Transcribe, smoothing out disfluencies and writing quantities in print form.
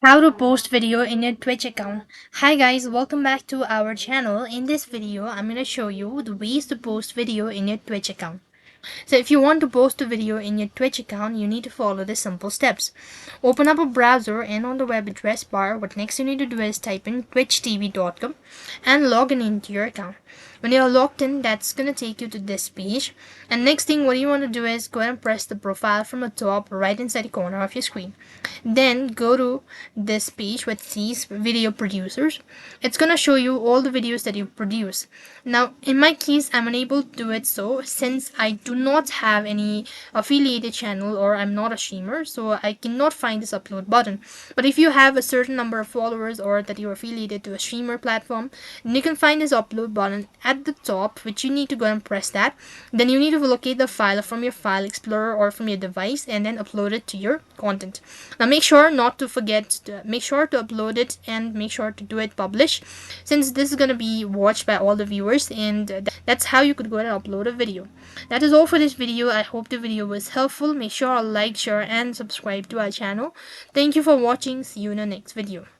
How to post video in your Twitch account. Hi guys, welcome back to our channel. In this video, I'm going to show you the ways to post video in your Twitch account. So if you want to post a video in your Twitch account, you need to follow the simple steps. Open up a browser and on the web address bar, what next you need to do is type in twitchtv.com and log in into your account. When you're logged in, that's going to take you to this page. And next thing, what you want to do is go ahead and press the profile from the top right inside the corner of your screen. Then go to this page which says video producers. It's going to show you all the videos that you produce. Now, in my case, I'm unable to do it so since I do not have any affiliated channel or I'm not a streamer, so I cannot find this upload button. But if you have a certain number of followers or that you're affiliated to a streamer platform, then you can find this upload button at the top, which you need to go and press that. Then you need to locate the file from your file explorer or from your device and then upload it to your content. Now make sure not to forget make sure to upload it and make sure to do it publish, since this is going to be watched by all the viewers, and that's how you could go and upload a video. That is all for this video. I hope the video was helpful. Make sure to like, share and subscribe to our channel. Thank you for watching. See you in the next video.